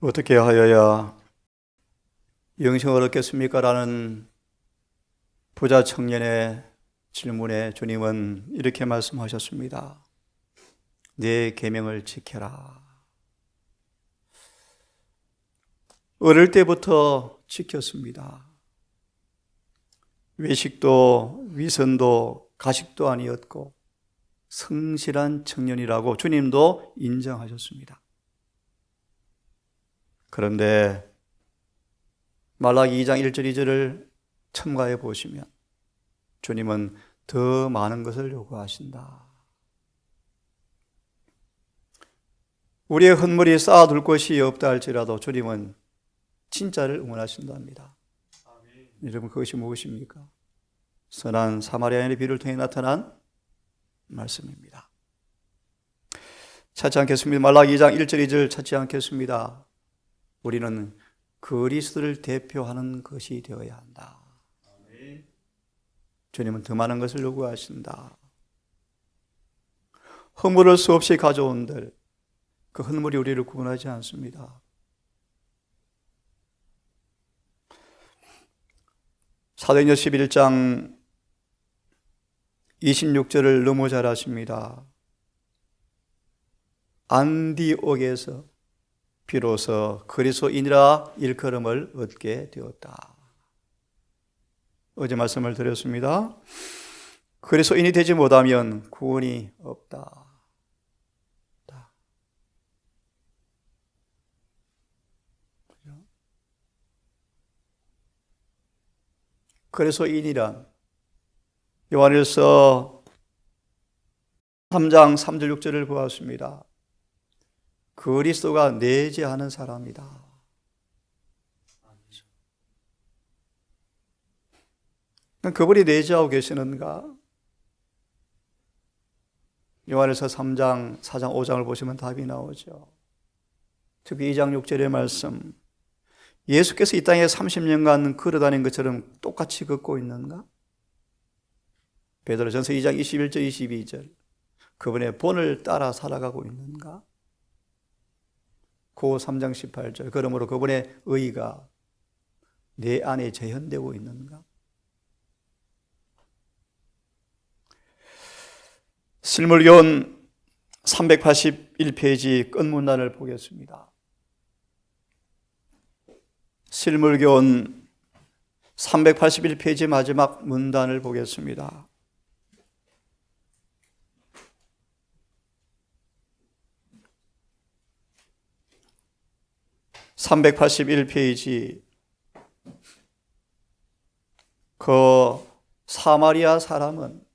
어떻게 하여야 영생을 얻겠습니까? 라는 부자 청년의 질문에 주님은 이렇게 말씀하셨습니다. 내 계명을 지켜라. 어릴 때부터 지켰습니다. 외식도 위선도 가식도 아니었고 성실한 청년이라고 주님도 인정하셨습니다. 그런데 말라기 2장 1절 2절을 첨가해 보시면 주님은 더 많은 것을 요구하신다. 우리의 헛물이 쌓아둘 것이 없다 할지라도 주님은 진짜를 응원하신답니다. 여러분, 그것이 무엇입니까? 선한 사마리아인의 비유를 통해 나타난 말씀입니다. 찾지 않겠습니다. 말라기 2장 1절 2절 찾지 않겠습니다. 우리는 그리스도를 대표하는 것이 되어야 한다. 주님은 더 많은 것을 요구하신다. 허물을 수없이 가져온들 그 헛물이 우리를 구원하지 않습니다. 사도행전 11장 26절을 너무 잘 아십니다. 안디옥에서 비로소 그리스도인이라 일컬음을 얻게 되었다. 어제 말씀을 드렸습니다. 그리스도인이 되지 못하면 구원이 없다. 그리스도인이란 요한일서 3장 3절 6절을 보았습니다. 그리스도가 내재하는 사람이다. 그분이 내재하고 계시는가? 요한일서 3장, 4장, 5장을 보시면 답이 나오죠. 특히 2장 6절의 말씀, 예수께서 이 땅에 30년간 걸어다닌 것처럼 똑같이 걷고 있는가? 베드로전서 2장 21절, 22절, 그분의 본을 따라 살아가고 있는가? 고 3장 18절, 그러므로 그분의 의가 내 안에 재현되고 있는가? 실물교원 381페이지 끝문단을 보겠습니다. 실물교원 381페이지 마지막 문단을 보겠습니다. (381페이지) 그 사마리아 사람은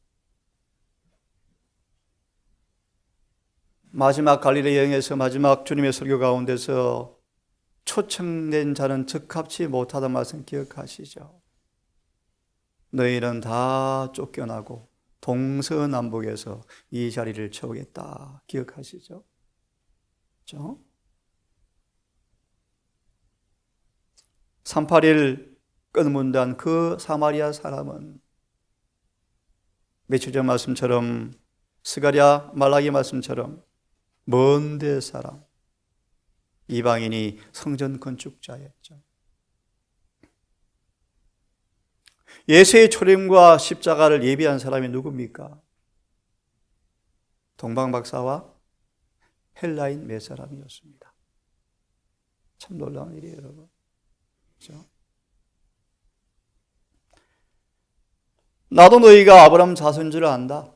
마지막 갈릴리 여행에서 마지막 주님의 설교 가운데서 초청된 자는 적합치 못하다는 말씀 기억하시죠? 너희는 다 쫓겨나고 동서남북에서 이 자리를 채우겠다. 기억하시죠? 그렇죠? 381 끝문단 그 사마리아 사람은 며칠 전 말씀처럼 스가랴 말라기 말씀처럼 먼데 사람, 이방인이 성전 건축자였죠. 예수의 초림과 십자가를 예비한 사람이 누굽니까? 동방박사와 헬라인 몇 사람이었습니다. 참 놀라운 일이에요, 여러분. 그렇죠? 나도 너희가 아브라함 자손인 줄 안다.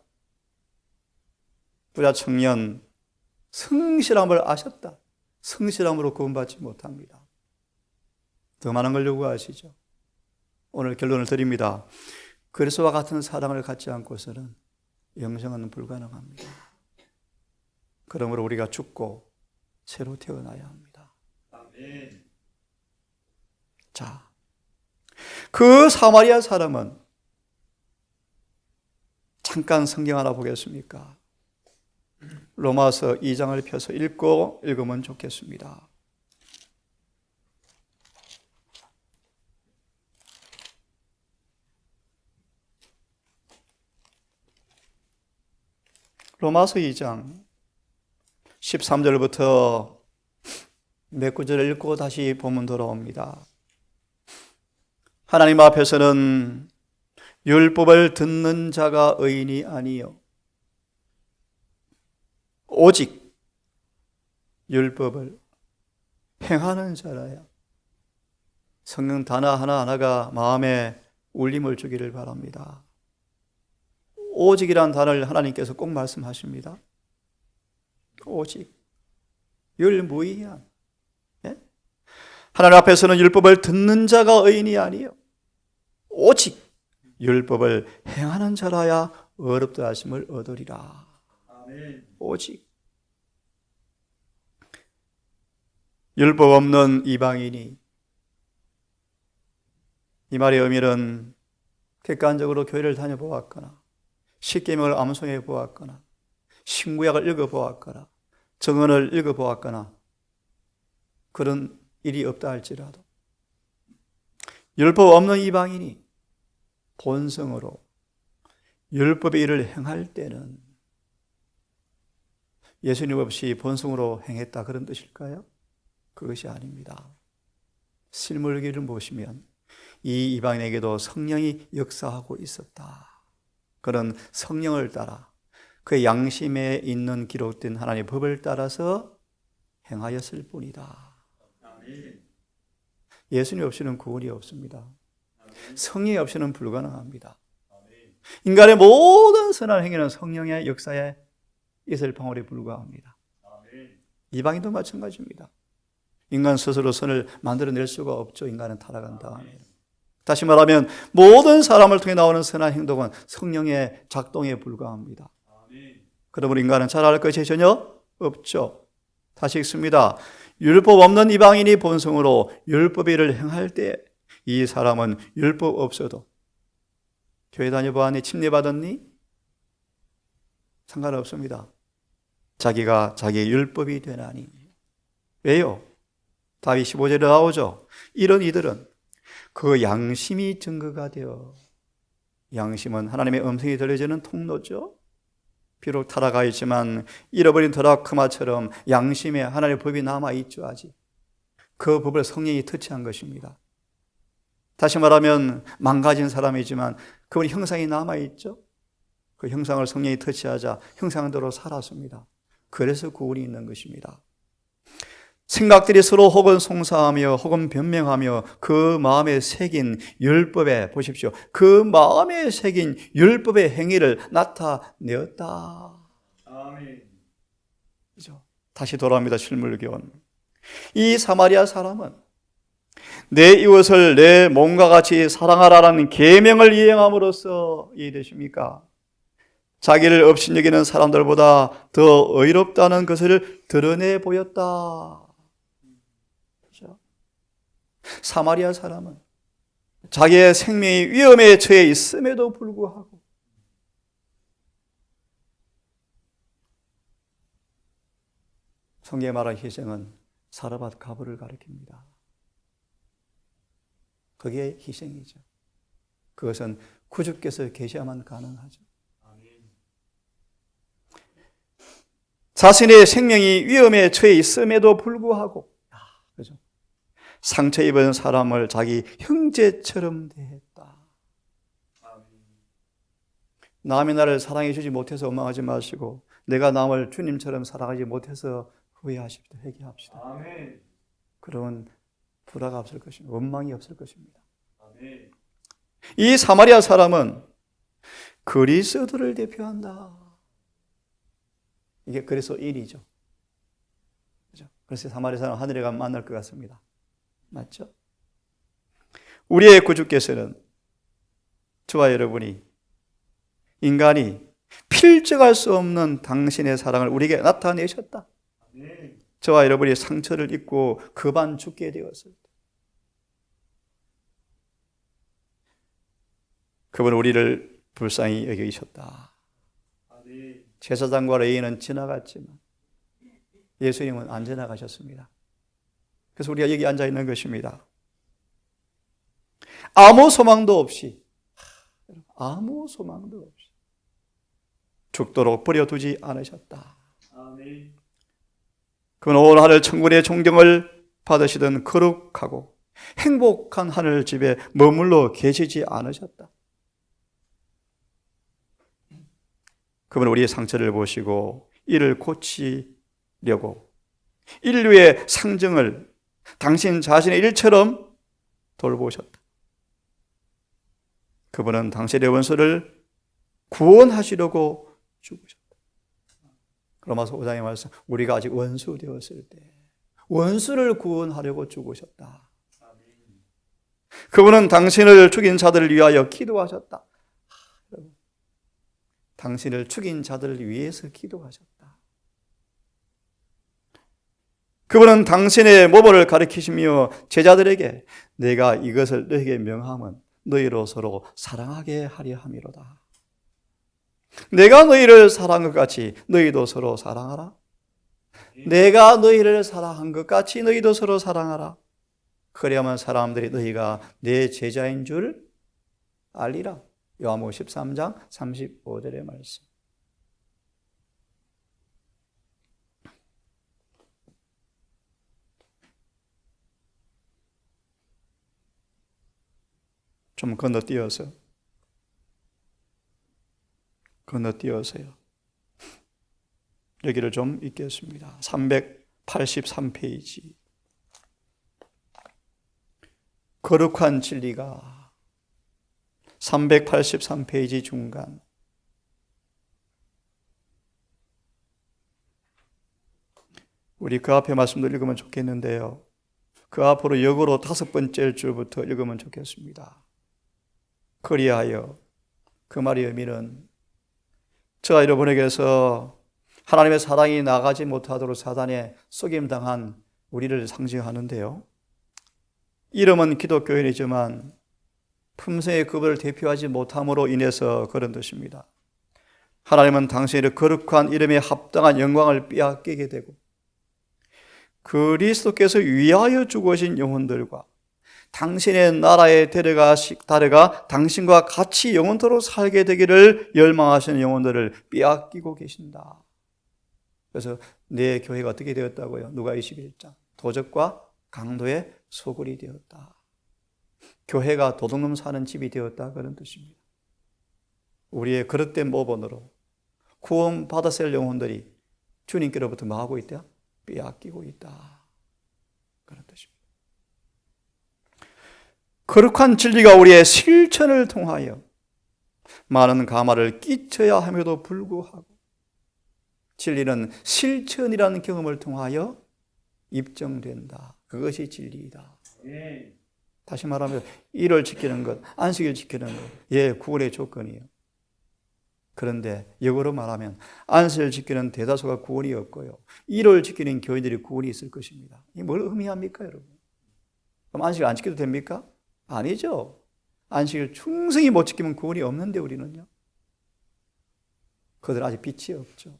부자 청년 성실함을 아셨다. 성실함으로 구원받지 못합니다. 더 많은 걸 요구하시죠. 오늘 결론을 드립니다. 그리스도와 같은 사랑을 갖지 않고서는 영생은 불가능합니다. 그러므로 우리가 죽고 새로 태어나야 합니다. 아멘. 자, 그 사마리아 사람은 잠깐 성경 하나 보겠습니까? 로마서 2장을 펴서 읽으면 좋겠습니다. 로마서 2장 13절부터 몇 구절을 읽고 다시 본문 돌아옵니다. 하나님 앞에서는 율법을 듣는 자가 의인이 아니요 오직 율법을 행하는 자라야. 성경 단어 하나하나가 마음에 울림을 주기를 바랍니다. 오직이라는 단어를 하나님께서 꼭 말씀하십니다. 오직 율무이한. 예? 하나님 앞에서는 율법을 듣는 자가 의인이 아니요 오직 율법을 행하는 자라야 어렵다 하심을 얻으리라. 아멘. 오직 율법 없는 이방인이, 이 말의 의미는 객관적으로 교회를 다녀보았거나 십계명을 암송해 보았거나 신구약을 읽어보았거나 정언을 읽어보았거나 그런 일이 없다 할지라도 율법 없는 이방인이 본성으로 율법의 일을 행할 때는 예수님 없이 본성으로 행했다 그런 뜻일까요? 그것이 아닙니다. 실물기를 보시면 이 이방인에게도 성령이 역사하고 있었다. 그런 성령을 따라 그의 양심에 있는 기록된 하나님의 법을 따라서 행하였을 뿐이다. 예수님 없이는 구원이 없습니다. 성령이 없이는 불가능합니다. 인간의 모든 선한 행위는 성령의 역사에 있을 방울에 불과합니다. 이방인도 마찬가지입니다. 인간 스스로 선을 만들어낼 수가 없죠. 인간은 타락한 다음에. 다시 말하면 모든 사람을 통해 나오는 선한 행동은 성령의 작동에 불과합니다. 그러므로 인간은 잘할 것이 전혀 없죠. 다시 읽습니다. 율법 없는 이방인이 본성으로 율법의 일을 행할 때 이 사람은 율법 없어도 교회 다녀보았니? 침례받았니? 상관없습니다. 자기가 자기의 율법이 되나니. 왜요? 다윗 15절에 나오죠. 이런 이들은 그 양심이 증거가 되어, 양심은 하나님의 음성이 들려지는 통로죠. 비록 타락하 있지만 잃어버린 드라크마처럼 양심에 하나님의 법이 남아있죠. 아직 그 법을 성령이 터치한 것입니다. 다시 말하면 망가진 사람이지만 그분의 형상이 남아있죠. 그 형상을 성령이 터치하자 형상대로 살았습니다. 그래서 구원이 있는 것입니다. 생각들이 서로 혹은 송사하며 혹은 변명하며 그 마음에 새긴 율법에, 보십시오, 그 마음에 새긴 율법의 행위를 나타내었다. 아멘. 그죠? 다시 돌아옵니다. 실물교훈. 이 사마리아 사람은 내 이웃을 내 몸과 같이 사랑하라는 계명을 이행함으로써 이해되십니까? 자기를 업신여기는 사람들보다 더 의롭다는 것을 드러내 보였다. 그렇죠? 사마리아 사람은 자기의 생명이 위험에 처해 있음에도 불구하고 성경에 말한 희생은 사르밧 가브를 가리킵니다. 그게 희생이죠. 그것은 구주께서 계셔야만 가능하죠. 자신의 생명이 위험에 처해 있음에도 불구하고, 그죠? 상처 입은 사람을 자기 형제처럼 대했다. 남이 나를 사랑해 주지 못해서 원망하지 마시고 내가 남을 주님처럼 사랑하지 못해서 후회하십시오. 회개합시다. 아멘. 그러면 불화가 없을 것입니다. 원망이 없을 것입니다. 아멘. 이 사마리아 사람은 그리스도를 대표한다. 이게 그리스도인이죠. 그죠? 그래서 사마리아 사람 하늘에 가면 만날 것 같습니다. 맞죠? 우리의 구주께서는 저와 여러분이 인간이 필적할 수 없는 당신의 사랑을 우리에게 나타내셨다. 저와 여러분이 상처를 입고 그만 죽게 되었을 때 그분은 우리를 불쌍히 여기셨다. 제사장과 레위인은 지나갔지만 예수님은 안 지나가셨습니다. 그래서 우리가 여기 앉아 있는 것입니다. 아무 소망도 없이 죽도록 버려두지 않으셨다. 그는 온 하늘 천군의 존경을 받으시던 거룩하고 행복한 하늘 집에 머물러 계시지 않으셨다. 그분은 우리의 상처를 보시고 이를 고치려고 인류의 상정을 당신 자신의 일처럼 돌보셨다. 그분은 당신의 원수를 구원하시려고 죽으셨다. 로마서 5장의 말씀, 우리가 아직 원수 되었을 때 원수를 구원하려고 죽으셨다. 그분은 당신을 죽인 자들을 위하여 기도하셨다. 당신을 죽인 자들을 위해서 기도하셨다. 그분은 당신의 모범을 가르치시며 제자들에게 내가 이것을 너에게 명함은 너희로 서로 사랑하게 하려 함이로다. 내가 너희를 사랑한 것 같이 너희도 서로 사랑하라. 내가 너희를 사랑한 것 같이 너희도 서로 사랑하라. 그래야만 사람들이 너희가 내 제자인 줄 알리라. 요한복음 13장 35절의 말씀. 좀 건너뛰어서요. 여기를 좀 읽겠습니다. 383페이지. 거룩한 진리가 383페이지 중간. 우리 그 앞에 말씀도 읽으면 좋겠는데요. 그 앞으로 역으로 5번째 줄부터 읽으면 좋겠습니다. 그리하여, 그 말의 의미는 저와 여러분에게서 하나님의 사랑이 나가지 못하도록 사단에 속임당한 우리를 상징하는데요. 이름은 기독교인이지만 품성의 그분을 대표하지 못함으로 인해서 그런 뜻입니다. 하나님은 당신의 거룩한 이름에 합당한 영광을 빼앗기게 되고 그리스도께서 위하여 죽으신 영혼들과 당신의 나라에 데려가 당신과 같이 영원토록 살게 되기를 열망하시는 영혼들을 빼앗기고 계신다. 그래서 내 교회가 어떻게 되었다고요? 누가 21장. 도적과 강도의 소굴이 되었다. 교회가 도둑놈 사는 집이 되었다. 그런 뜻입니다. 우리의 그릇된 모본으로 구원받았을 영혼들이 주님께로부터 뭐 하고 있다? 빼앗기고 있다. 그런 뜻입니다. 거룩한 진리가 우리의 실천을 통하여 많은 가마를 끼쳐야 함에도 불구하고 진리는 실천이라는 경험을 통하여 입증된다. 그것이 진리이다. 다시 말하면 일을 지키는 것, 안식일 지키는 것, 구원의 조건이에요. 그런데 역으로 말하면 안식일 지키는 대다수가 구원이 없고요, 일을 지키는 교인들이 구원이 있을 것입니다. 이게 뭘 의미합니까, 여러분? 그럼 안식일 안 지켜도 됩니까? 아니죠. 안식일 충성히 못 지키면 구원이 없는데 우리는요. 그들은 아직 빛이 없죠.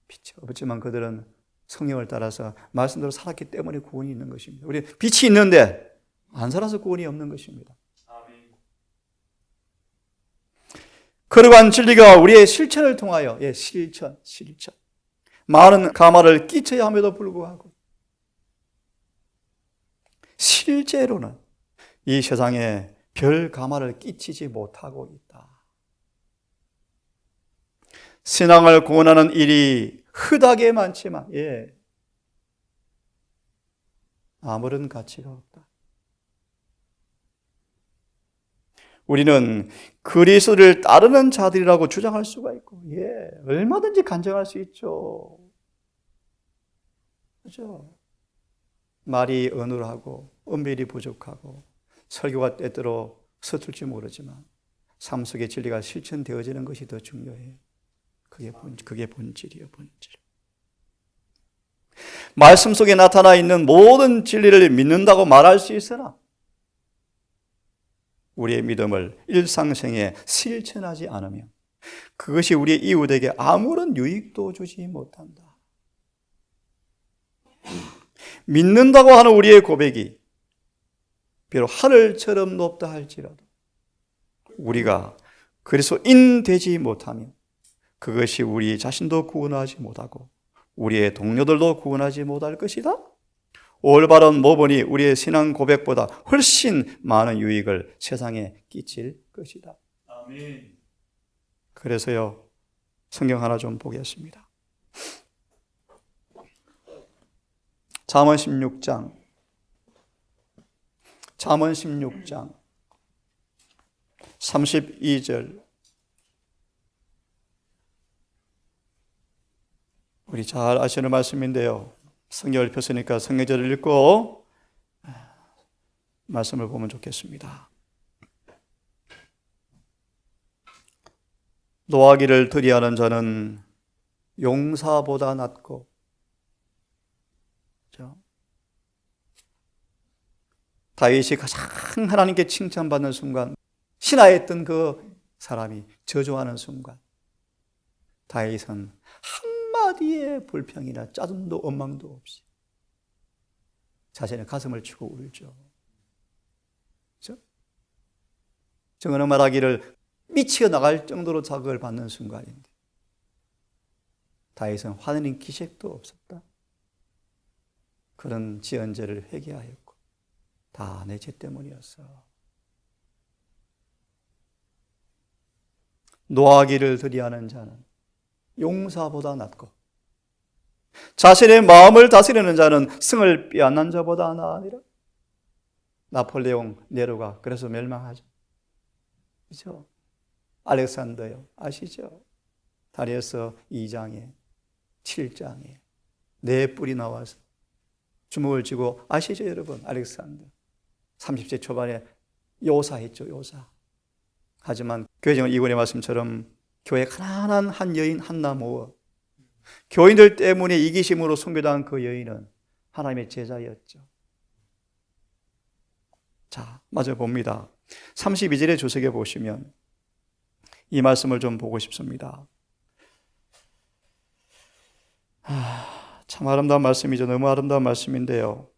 빛이 없지만 그들은 성령을 따라서 말씀대로 살았기 때문에 구원이 있는 것입니다. 우리 빛이 있는데 안 살아서 구원이 없는 것입니다. 거룩한 진리가 우리의 실천을 통하여 실천 많은 가마를 끼쳐야 함에도 불구하고 실제로는 이 세상에 별 가마를 끼치지 못하고 있다. 신앙을 구원하는 일이 흔하게 많지만 아무런 가치가 없다. 우리는 그리스도를 따르는 자들이라고 주장할 수가 있고 얼마든지 간증할 수 있죠. 그렇죠? 말이 어눌하고 은밀히 부족하고 설교가 때때로 서툴지 모르지만 삶 속의 진리가 실천되어지는 것이 더 중요해요. 그게 본질이에요, 본질. 말씀 속에 나타나 있는 모든 진리를 믿는다고 말할 수 있으나 우리의 믿음을 일상생에 실천하지 않으면 그것이 우리의 이웃에게 아무런 유익도 주지 못한다. 믿는다고 하는 우리의 고백이 비록 하늘처럼 높다 할지라도 우리가 그리스도인 되지 못하면 그것이 우리 자신도 구원하지 못하고 우리의 동료들도 구원하지 못할 것이다. 올바른 모범이 우리의 신앙 고백보다 훨씬 많은 유익을 세상에 끼칠 것이다. 아멘. 그래서요, 성경 하나 좀 보겠습니다. 잠언 16장 32절. 우리 잘 아시는 말씀인데요. 성경을 폈으니까 성경절을 읽고 말씀을 보면 좋겠습니다. 노하기를 들이하는 자는 용사보다 낫고, 다윗이 가장 하나님께 칭찬받는 순간, 신하였던 그 사람이 저주하는 순간, 다윗은 한마디의 불평이나 짜증도 원망도 없이 자신의 가슴을 치고 울죠. 그렇죠? 정언은 말하기를 미치어 나갈 정도로 자극을 받는 순간인데 다윗은 화내는 기색도 없었다. 그런 지은 죄를 회개하였고 다 내 죄 때문이었어. 노하기를 들이하는 자는 용사보다 낫고 자신의 마음을 다스리는 자는 승을 빼앗는 자보다 나으니라. 나폴레옹 네로가 그래서 멸망하죠. 그렇죠? 알렉산더요, 아시죠? 다리에서 2장에 7장에 네 뿔이 나와서 주먹을 쥐고, 아시죠 여러분? 알렉산더 30세 초반에 요사했죠. 요사. 하지만 교회정은 이권의 말씀처럼 교회 가난한 한 여인 한나 모아 교인들 때문에 이기심으로 순교당한 그 여인은 하나님의 제자였죠. 자, 마저 봅니다. 32절의 주석에 보시면 이 말씀을 좀 보고 싶습니다. 참 아름다운 말씀이죠. 너무 아름다운 말씀인데요.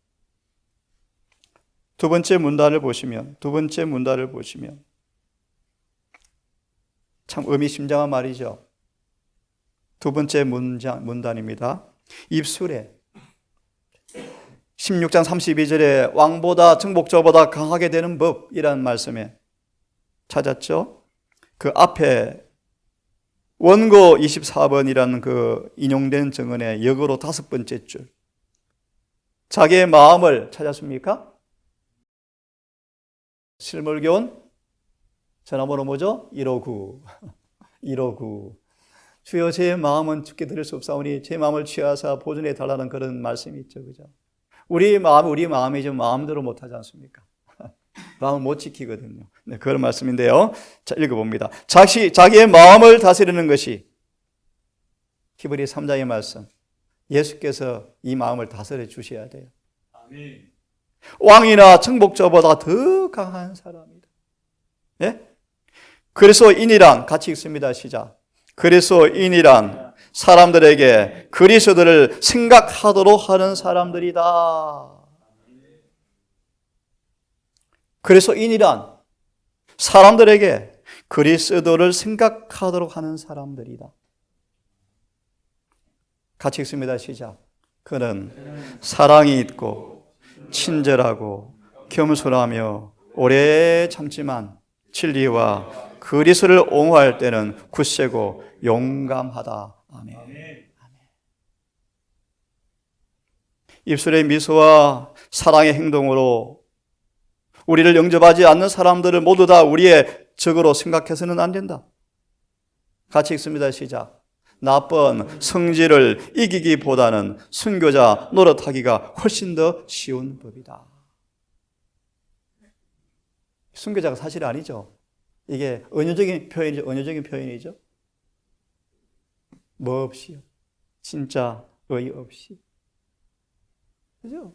두 번째 문단을 보시면 참 의미심장한 말이죠. 두 번째 문단입니다. 입술에 16장 32절에 왕보다 정복자보다 강하게 되는 법이라는 말씀에 찾았죠. 그 앞에 원고 24번이라는 그 인용된 정언의 역으로 5번째 줄, 자기의 마음을 찾았습니까? 실물교원 전화번호 뭐죠? 159. 159. 주여 제 마음은 주께 드릴 수 없사오니 제 마음을 취하사 보존해 달라는 그런 말씀이 있죠. 그죠? 우리 마음이 좀 마음대로 못하지 않습니까? 마음을 못 지키거든요. 네, 그런 말씀인데요. 자, 읽어봅니다. 자기의 마음을 다스리는 것이 히브리 3장의 말씀. 예수께서 이 마음을 다스려 주셔야 돼요. 아멘. 왕이나 정복자보다 더 강한 사람이다. 예? 그래서 인이란, 같이 읽습니다. 시작. 그래서 인이란 사람들에게 그리스도를 생각하도록 하는 사람들이다. 그래서 인이란 사람들에게 그리스도를 생각하도록 하는 사람들이다. 같이 읽습니다. 시작. 그는 사랑이 있고 친절하고 겸손하며 오래 참지만 진리와 그리스도를 옹호할 때는 굳세고 용감하다. 아멘. 입술의 미소와 사랑의 행동으로 우리를 영접하지 않는 사람들을 모두 다 우리의 적으로 생각해서는 안 된다. 같이 읽습니다. 시작. 나쁜 성질을 이기기보다는 순교자 노릇하기가 훨씬 더 쉬운 법이다. 순교자가 사실 아니죠. 이게 언어적인 표현이죠. 뭐 없이요. 진짜 의 없이. 그죠?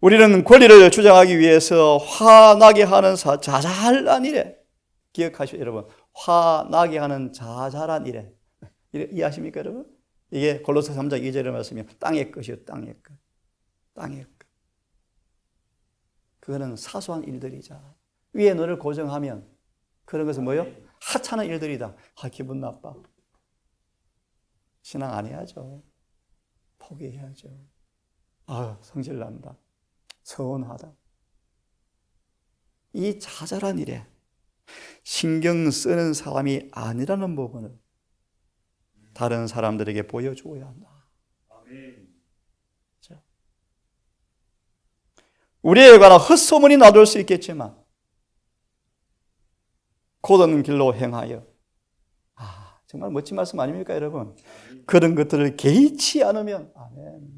우리는 권리를 주장하기 위해서 화나게 하는 자잘한 일에, 기억하시오 여러분. 화나게 하는 자잘한 일에, 이해하십니까 여러분? 이게 골로새 3장 2절의 말씀이요. 땅의 것이요. 땅의 것. 땅의 것. 그거는 사소한 일들이자. 위에 너를 고정하면 그런 것은 뭐예요? 하찮은 일들이다. 기분 나빠. 신앙 안 해야죠. 포기해야죠. 성질난다, 서운하다. 이 자잘한 일에 신경 쓰는 사람이 아니라는 부분을 다른 사람들에게 보여주어야 한다. 아멘. 우리에 관한 헛소문이 나돌 수 있겠지만 곧은 길로 행하여, 정말 멋진 말씀 아닙니까, 여러분? 그런 것들을 개의치 않으면, 아멘,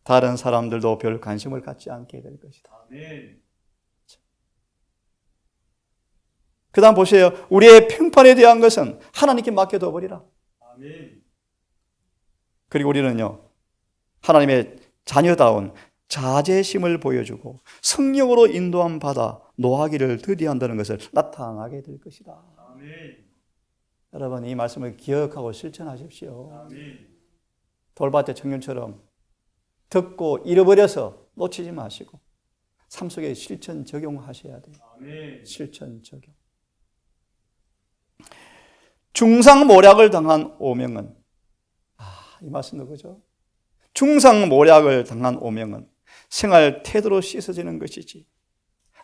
다른 사람들도 별 관심을 갖지 않게 될 것이다. 아멘. 그 다음 보세요. 우리의 평판에 대한 것은 하나님께 맡겨둬 버리라. 아멘. 그리고 우리는요, 하나님의 자녀다운 자제심을 보여주고 성령으로 인도함 받아 노하기를 더디한다는 것을 나타나게 될 것이다. 아멘. 여러분, 이 말씀을 기억하고 실천하십시오. 아멘. 돌밭의 청년처럼 듣고 잃어버려서 놓치지 마시고 삶 속에 실천 적용하셔야 돼요. 아멘. 실천 적용. 중상모략을 당한 오명은, 이 말씀 누구죠? 중상모략을 당한 오명은 생활 태도로 씻어지는 것이지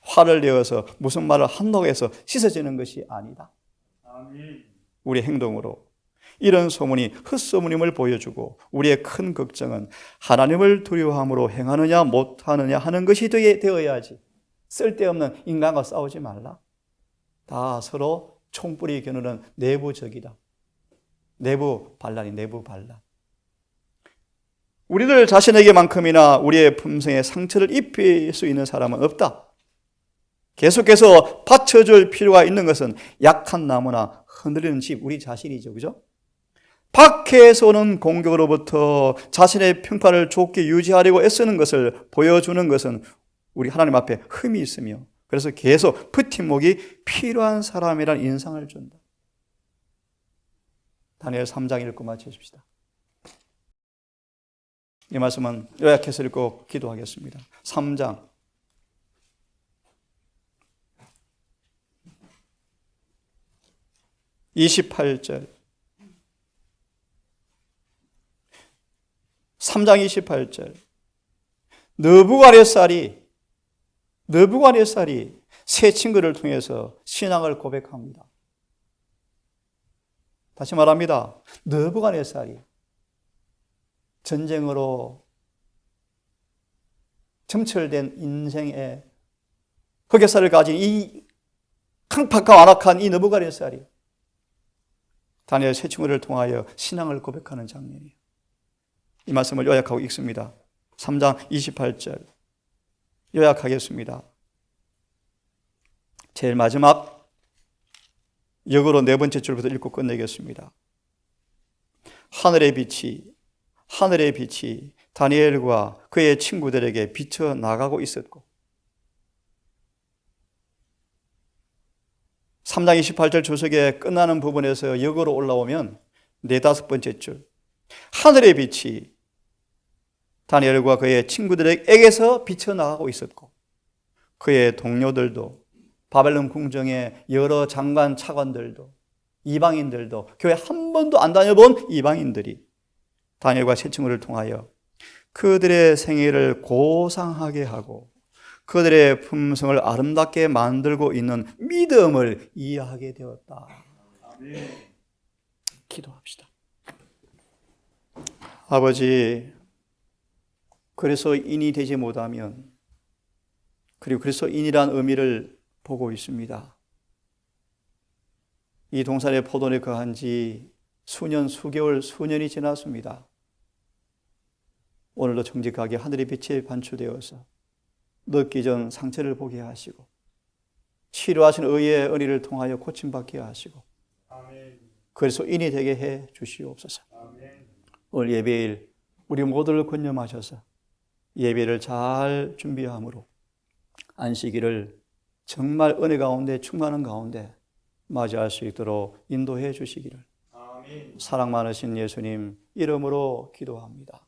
화를 내어서 무슨 말을 한다고 해서 씻어지는 것이 아니다. 아멘. 우리 행동으로 이런 소문이 헛소문임을 보여주고 우리의 큰 걱정은 하나님을 두려워함으로 행하느냐 못하느냐 하는 것이 되어야지. 쓸데없는 인간과 싸우지 말라. 다 서로 총뿌리 겨누는 내부적이다. 내부 반란이 내부 반란. 우리들 자신에게만큼이나 우리의 품성에 상처를 입힐 수 있는 사람은 없다. 계속해서 받쳐줄 필요가 있는 것은 약한 나무나 흔들리는 집, 우리 자신이죠. 그죠? 밖에서 오는 공격으로부터 자신의 평판을 좋게 유지하려고 애쓰는 것을 보여주는 것은 우리 하나님 앞에 흠이 있으며, 그래서 계속 버팀목이 필요한 사람이라는 인상을 준다. 다니엘 3장 읽고 마치십시다. 이 말씀은 요약해서 읽고 기도하겠습니다. 3장 28절 3장 28절 느부갓네살이 세 친구를 통해서 신앙을 고백합니다. 다시 말합니다. 느부갓네살이 전쟁으로 점철된 인생의 흑역사를 가진 이 강팍하고 완악한 이 느부갓네살이 다니엘 세 친구를 통하여 신앙을 고백하는 장면이에요. 이 말씀을 요약하고 읽습니다. 3장 28절 요약하겠습니다. 제일 마지막 역으로 네 번째 줄부터 읽고 끝내겠습니다. 하늘의 빛이 다니엘과 그의 친구들에게 비쳐 나가고 있었고, 3장 28절 주석에 끝나는 부분에서 역으로 올라오면 네다섯 번째 줄, 하늘의 빛이 다니엘과 그의 친구들에게서 비쳐 나가고 있었고, 그의 동료들도 바벨론 궁정의 여러 장관 차관들도 이방인들도 교회 한 번도 안 다녀본 이방인들이 다니엘과 세 친구를 통하여 그들의 생애를 고상하게 하고 그들의 품성을 아름답게 만들고 있는 믿음을 이해하게 되었다. 아멘. 기도합시다. 아버지, 그리스도인이 되지 못하면, 그리고 그리스도인이란 의미를 보고 있습니다. 이 동산의 포도원에 거한 지 수년, 수개월, 수년이 지났습니다. 오늘도 정직하게 하늘의 빛에 반출되어서 늦기 전 상처를 보게 하시고 치료하신 의의 은혜를 통하여 고침받게 하시고 아멘. 그리스도인이 되게 해 주시옵소서. 아멘. 오늘 예배일 우리 모두를 권념하셔서 예배를 잘 준비함으로 안식일을 정말 은혜 가운데 충만한 가운데 맞이할 수 있도록 인도해 주시기를 아멘. 사랑 많으신 예수님 이름으로 기도합니다.